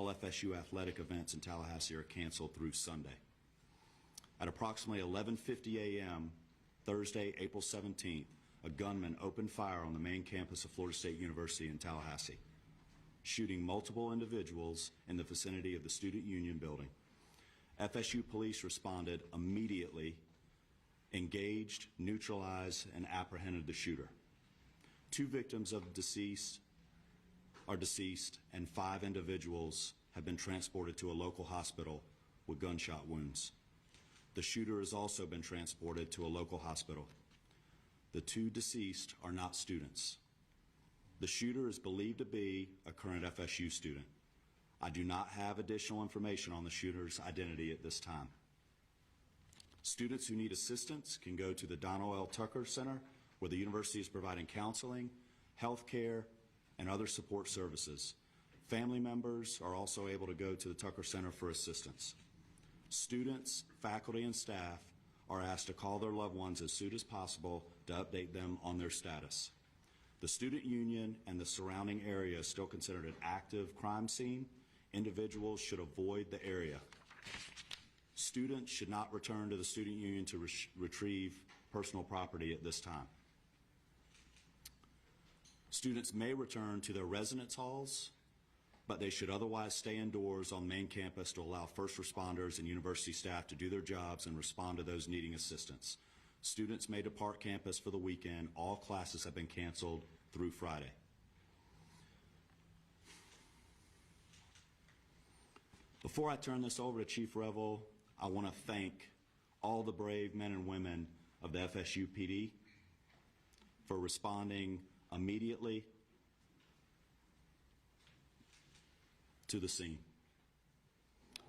all FSU athletic events in Tallahassee are canceled through Sunday. At approximately 11:50 a.m. Thursday, April 17th, a gunman opened fire on the main campus of Florida State University in Tallahassee, shooting multiple individuals in the vicinity of the Student Union building. FSU police responded immediately, engaged, neutralized, and apprehended the shooter. 2 victims of deceased are deceased, and 5 individuals have been transported to a local hospital with gunshot wounds. The shooter has also been transported to a local hospital. The 2 deceased are not students. The shooter is believed to be a current FSU student. I do not have additional information on the shooter's identity at this time. Students who need assistance can go to the Donald L. Tucker Center, where the university is providing counseling, health care, and other support services. Family members are also able to go to the Tucker Center for assistance. Students, faculty, and staff are asked to call their loved ones as soon as possible to update them on their status. The student union and the surrounding area is still considered an active crime scene. Individuals should avoid the area. Students should not return to the student union to retrieve personal property at this time. Students may return to their residence halls, but they should otherwise stay indoors on main campus to allow first responders and university staff to do their jobs and respond to those needing assistance. Students may depart campus for the weekend. All classes have been canceled through Friday. Before I turn this over to Chief Revel, I want to thank all the brave men and women of the FSU PD for responding immediately to the scene.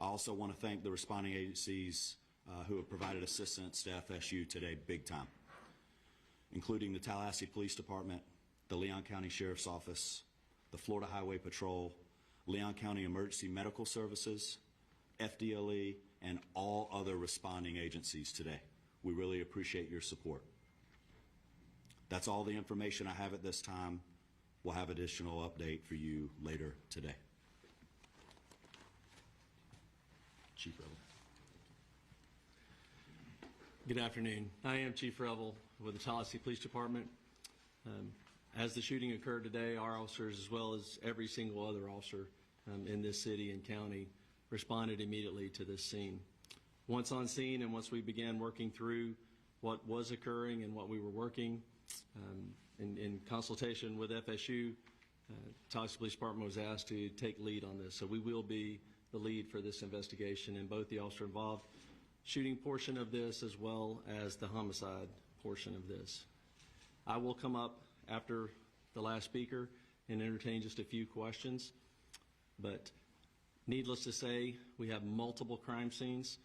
I also want to thank the responding agencies who have provided assistance to FSU today big time, including the Tallahassee Police Department, the Leon County Sheriff's Office, the Florida Highway Patrol, Leon County Emergency Medical Services, FDLE, and all other responding agencies today. We really appreciate your support. That's all the information I have at this time. We'll have additional update for you later today. Chief Revel. Good afternoon. I am Chief Revel with the Tallahassee Police Department. As the shooting occurred today, our officers, as well as every single other officer in this city and county, responded immediately to this scene. Once on scene and once we began working through what was occurring and what we were working in consultation with FSU, Tallahassee Police Department was asked to take lead on this. So we will be the lead for this investigation in both the officer involved shooting portion of this as well as the homicide portion of this. I will come up after the last speaker and entertain just a few questions, but needless to say, we have multiple crime scenes.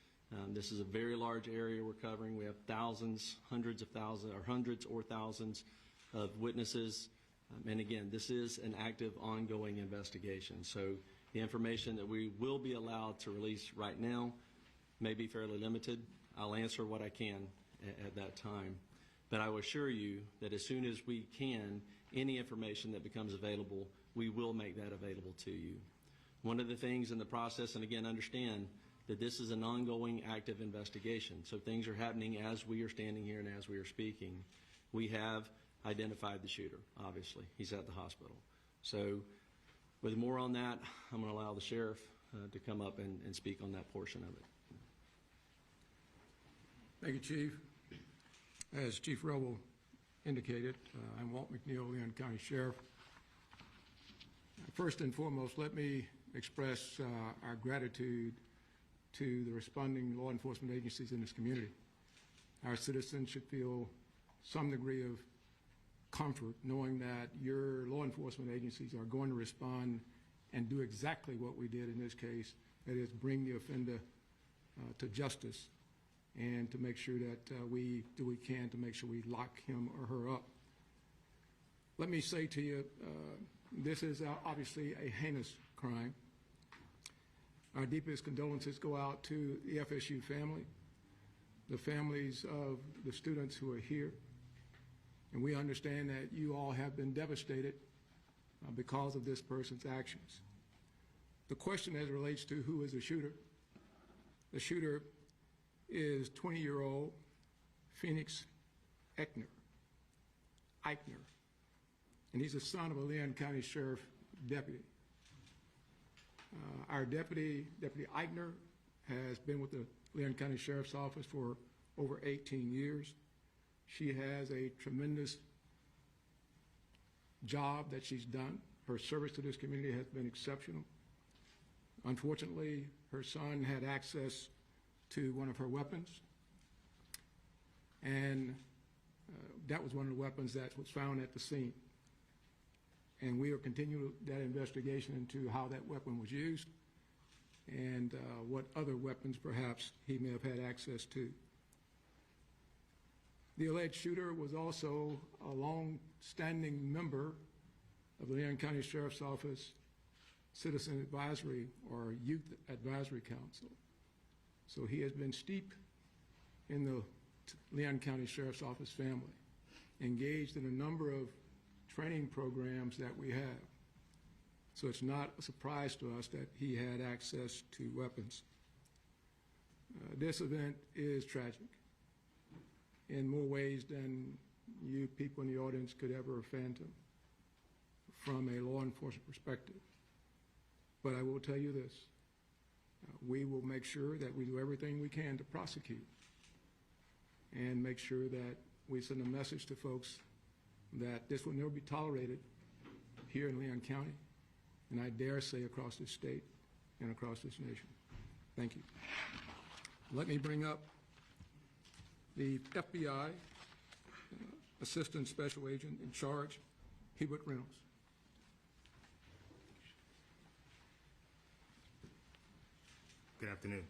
This is a very large area we're covering. We have thousands, hundreds or thousands of witnesses. And again, this is an active, ongoing investigation. So the information that we will be allowed to release right now may be fairly limited. I'll answer what I can at that time. But I will assure you that as soon as we can, any information that becomes available, we will make that available to you. One of the things in the process, and again, understand that this is an ongoing active investigation. So things are happening as we are standing here and as we are speaking. We have identified the shooter, obviously. He's at the hospital. So with more on that, I'm going to allow the sheriff to come up and speak on that portion of it. Thank you, Chief. As Chief Revel indicated, I'm Walt McNeil, Leon County Sheriff. First and foremost, let me express our gratitude to the responding law enforcement agencies in this community. Our citizens should feel some degree of comfort knowing that your law enforcement agencies are going to respond and do exactly what we did in this case, that is bring the offender to justice and to make sure that we do what we can to make sure we lock him or her up. Let me say to you, this is obviously a heinous crime. Our deepest condolences go out to the FSU family, the families of the students who are here, and we understand that you all have been devastated because of this person's actions. The question as it relates to who is the shooter is 20-year-old Phoenix Eichner, and he's the son of a Leon County Sheriff deputy. Our Deputy Eichner, has been with the Leon County Sheriff's Office for over 18 years. She has a tremendous job that she's done. Her service to this community has been exceptional. Unfortunately, her son had access to one of her weapons, and that was one of the weapons that was found at the scene. And we are continuing that investigation into how that weapon was used and what other weapons perhaps he may have had access to. The alleged shooter was also a long-standing member of the Leon County Sheriff's Office Citizen Advisory or Youth Advisory Council. So he has been steeped in the Leon County Sheriff's Office family, engaged in a number of training programs that we have. So it's not a surprise to us that he had access to weapons. This event is tragic in more ways than you people in the audience could ever fathom from a law enforcement perspective. But I will tell you this, we will make sure that we do everything we can to prosecute and make sure that we send a message to folks that this will never be tolerated here in Leon County, and I dare say across this state and across this nation. Thank you. Let me bring up the FBI Assistant Special Agent in charge, Hubert Reynolds. Good afternoon.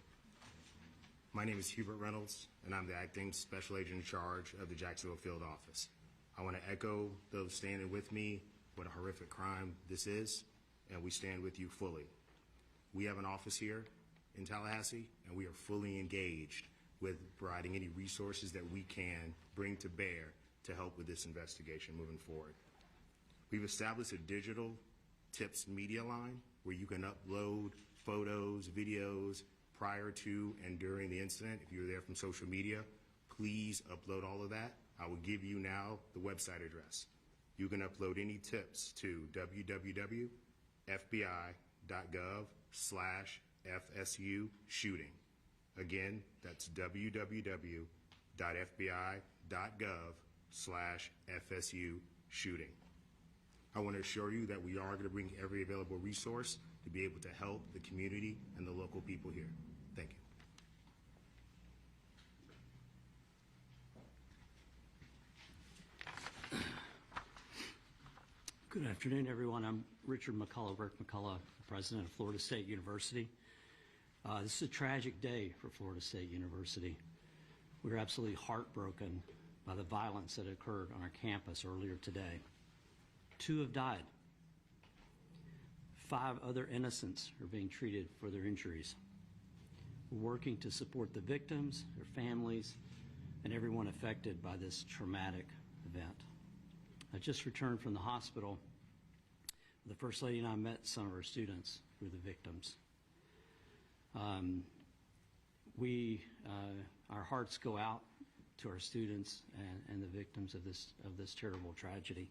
My name is Hubert Reynolds, and I'm the Acting Special Agent in charge of the Jacksonville Field Office. I want to echo those standing with me what a horrific crime this is, and we stand with you fully. We have an office here in Tallahassee, and we are fully engaged with providing any resources that we can bring to bear to help with this investigation moving forward. We've established a digital tips media line where you can upload photos, videos prior to and during the incident. If you were there from social media, please upload all of that. I will give you now the website address. You can upload any tips to www.fbi.gov/FSU shooting. Again, that's www.fbi.gov/FSU shooting. I want to assure you that we are going to bring every available resource to be able to help the community and the local people here. Thank you. Good afternoon, everyone. I'm Richard McCullough, Rick McCullough, President of Florida State University. This is a tragic day for Florida State University. We're absolutely heartbroken by the violence that occurred on our campus earlier today. 2 have died. 5 other innocents are being treated for their injuries. We're working to support the victims, their families, and everyone affected by this traumatic event. I just returned from the hospital. The First Lady and I met some of our students who were the victims. Our hearts go out to our students and the victims of this terrible tragedy.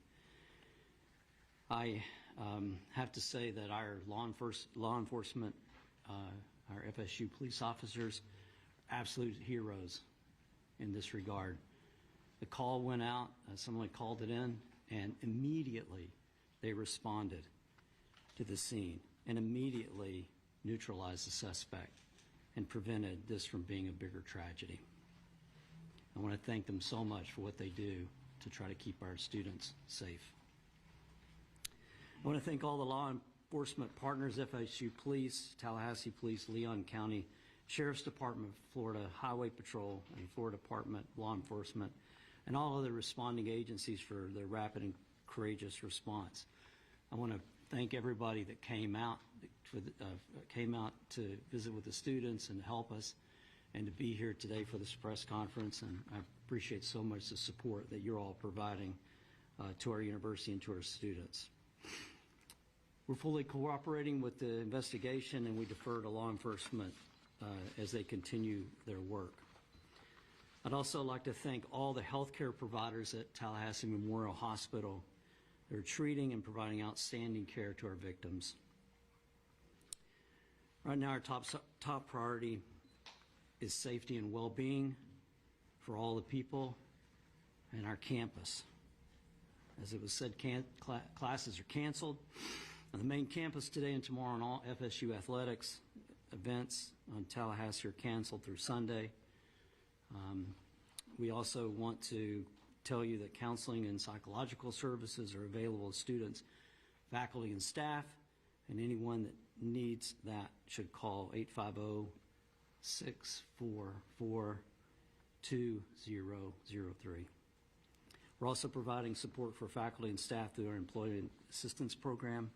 I have to say that our law enforcement, our FSU police officers, are absolute heroes in this regard. The call went out, someone called it in, and immediately they responded to the scene and immediately neutralized the suspect and prevented this from being a bigger tragedy. I want to thank them so much for what they do to try to keep our students safe. I want to thank all the law enforcement partners, FSU Police, Tallahassee Police, Leon County Sheriff's Department, Florida Highway Patrol, and Florida Department of Law Enforcement, and all other responding agencies for their rapid and courageous response. I want to thank everybody that came out to visit with the students and help us, and to be here today for this press conference. And I appreciate so much the support that you're all providing to our university and to our students. We're fully cooperating with the investigation, and we defer to law enforcement as they continue their work. I'd also like to thank all the healthcare providers at Tallahassee Memorial Hospital. They're treating and providing outstanding care to our victims. Right now, our top priority is safety and well-being for all the people and our campus. As it was said, classes are canceled on the main campus today and tomorrow, and all FSU athletics events on Tallahassee are canceled through Sunday. We also want to tell you that counseling and psychological services are available to students, faculty, and staff, and anyone that needs that should call 850-644-2003. We're also providing support for faculty and staff through our employment assistance program.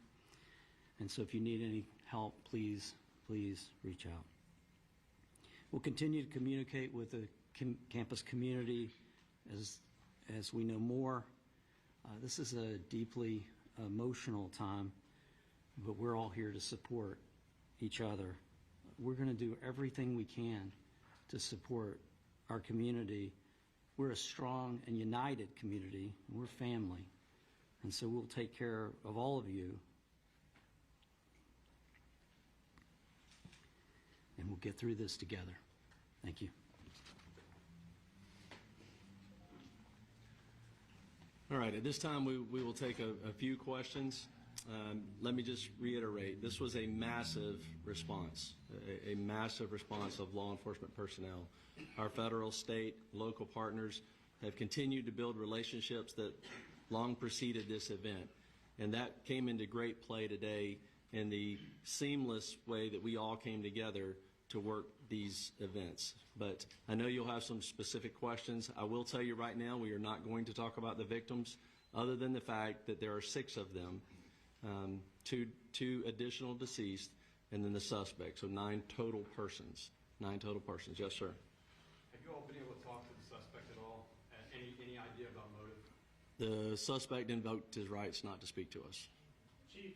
And so if you need any help, please reach out. We'll continue to communicate with the campus community as we know more. This is a deeply emotional time, but we're all here to support each other. We're going to do everything we can to support our community. We're a strong and united community. We're family. And so we'll take care of all of you. And we'll get through this together. Thank you. All right, at this time, we will take a few questions. Let me just reiterate, this was a massive response, a massive response of law enforcement personnel. Our federal, state, local partners have continued to build relationships that long preceded this event. And that came into great play today in the seamless way that we all came together to work these events. But I know you'll have some specific questions. I will tell you right now, we are not going to talk about the victims, other than the fact that there are 6 of them, two additional deceased, and then the suspect. So 9 total persons. 9 total persons. Yes, sir. Have you all been able to talk to the suspect at all? Any idea about motive? The suspect invoked his rights not to speak to us. Chief,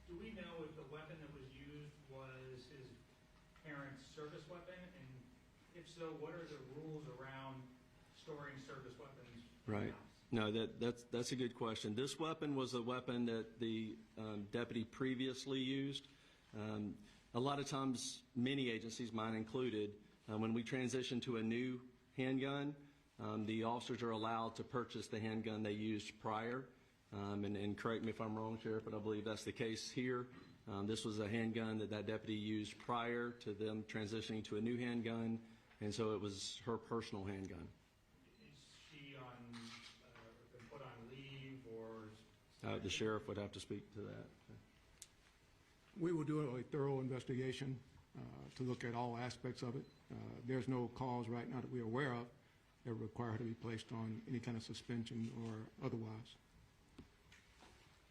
do we know if the weapon that was used was his parents' service weapon? And if so, what are the rules around storing service weapons in the Right. house? No, that's a good question. This weapon was a weapon that the deputy previously used. A lot of times, many agencies, mine included, when we transition to a new handgun, the officers are allowed to purchase the handgun they used prior. And correct me if I'm wrong, Sheriff, but I believe that's the case here. This was a handgun that deputy used prior to them transitioning to a new handgun, and so it was her personal handgun. Is she been put on leave or? The sheriff would have to speak to that. We will do a thorough investigation to look at all aspects of it. There's no cause right now that we're aware of that require her to be placed on any kind of suspension or otherwise.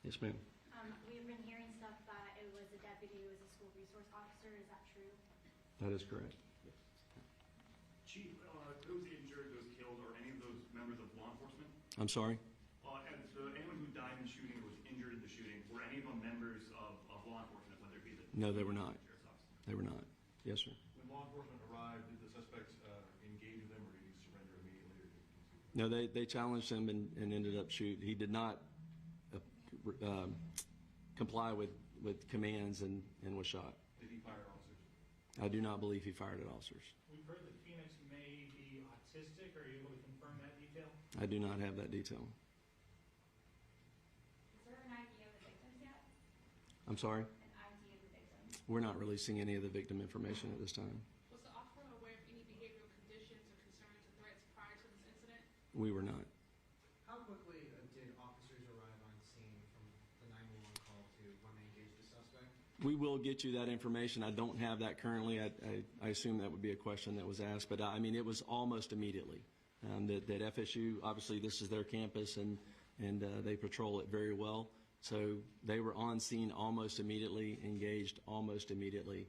Yes, ma'am. We've been hearing stuff that it was a deputy who was a school resource officer. Is that true? That is correct. Chief, those injured, those killed, are any of those members of law enforcement? I'm sorry? And so anyone who died in the shooting or was injured in the shooting, were any of them members of law enforcement, whether it be the... No, they were not. sheriff's office? They were not. Yes, sir. When law enforcement arrived, did the suspect engage with them, or did he surrender immediately? No, they challenged him and ended up shooting. He did not comply with commands and was shot. Did he fire at officers? I do not believe he fired at officers. We've heard that Phoenix may be autistic. Are you able to confirm that detail? I do not have that detail. Is there an ID of the victims yet? I'm sorry? An ID of the victims? We're not releasing any of the victim information at this time. Was the officer aware of any behavioral conditions or concerns or threats prior to this incident? We were not. How quickly did officers arrive on scene from the 911 call to when they engaged the suspect? We will get you that information. I don't have that currently. I assume that would be a question that was asked, but I mean, it was almost immediately. That FSU, obviously this is their campus, and they patrol it very well. So they were on scene almost immediately, engaged almost immediately,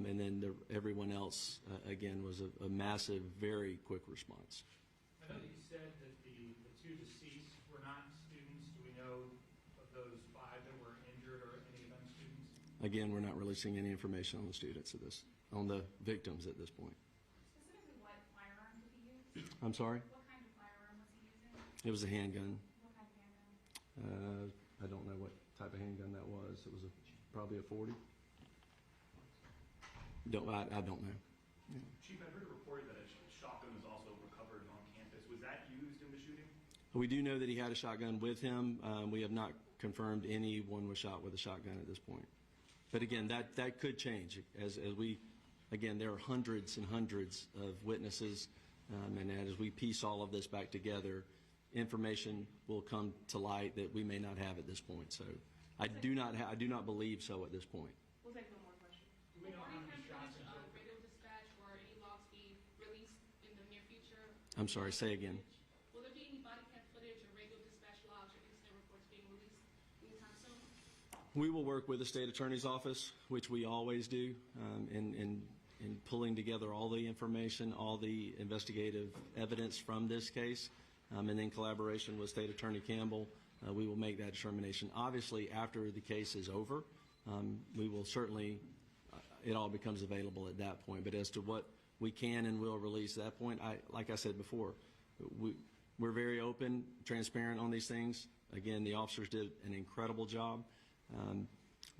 and then everyone else, again, was a massive, very quick response. I know that you said that the 2 deceased were not students. Do we know of those 5 that were again, we're not releasing any information on the students on the victims at this point. Specifically, what firearm did he use? I'm sorry? What kind of firearm was he using? It was a handgun. What kind of handgun? I don't know what type of handgun that was. It was probably a 40. I don't know. Chief, I heard a report that a shotgun was also recovered on campus. Was that used in the shooting? We do know that he had a shotgun with him. We have not confirmed anyone was shot with a shotgun at this point. But again, that could change as we, again, there are hundreds and hundreds of witnesses, and as we piece all of this back together, information will come to light that we may not have at this point. So I do not believe so at this point. We'll take one more question. Do we know how many shots in total? Radio dispatch or any logs be released in the near future? I'm sorry, say again. Will there be any body cam footage or radio dispatch logs or incident reports being released anytime soon? We will work with the state attorney's office, which we always do, in pulling together all the information, all the investigative evidence from this case, and in collaboration with State Attorney Campbell, we will make that determination. Obviously, after the case is over, we will certainly, it all becomes available at that point. But as to what we can and will release at that point, like I said before, we're very open, transparent on these things. Again, the officers did an incredible job.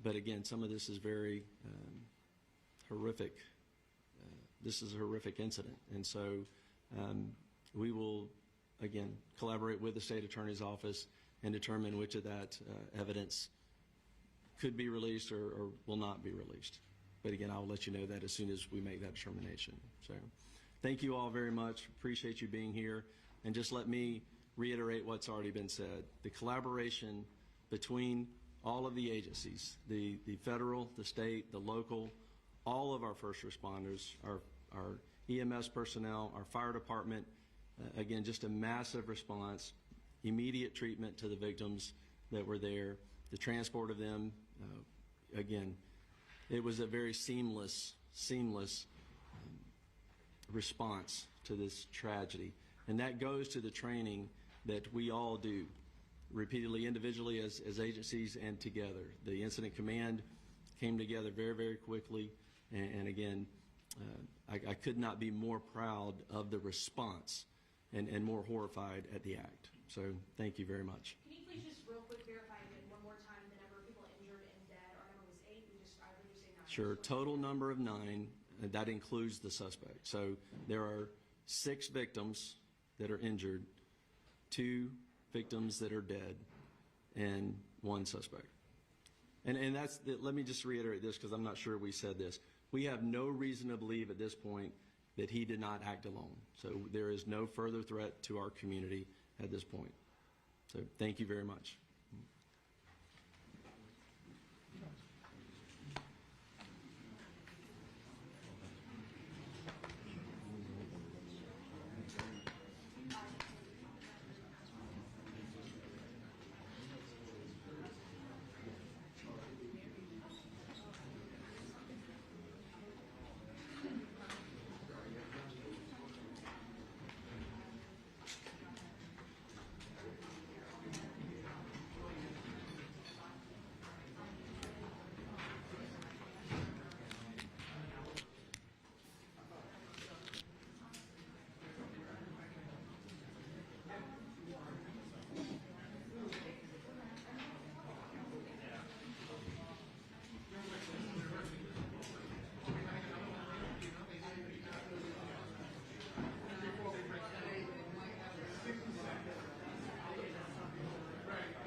But again, some of this is very horrific. This is a horrific incident. And so we will, again, collaborate with the state attorney's office and determine which of that evidence could be released or will not be released. But again, I'll let you know that as soon as we make that determination. So thank you all very much. Appreciate you being here. And just let me reiterate what's already been said. The collaboration between all of the agencies, the federal, the state, the local, all of our first responders, our EMS personnel, our fire department, again, just a massive response, immediate treatment to the victims that were there, the transport of them. Again, it was a very seamless response to this tragedy. And that goes to the training that we all do repeatedly, individually as agencies and together. The incident command came together very, very quickly. And again, I could not be more proud of the response and more horrified at the act. So thank you very much. Can you please just real quick verify again one more time the number of people injured and dead? Our number was 8. I heard you say 9. Sure. Total number of 9. That includes the suspect. So there are 6 victims that are injured, 2 victims that are dead, and 1 suspect. And that's, let me just reiterate this because I'm not sure we said this. We have no reason to believe at this point that he did not act alone. So there is no further threat to our community at this point. So thank you very much.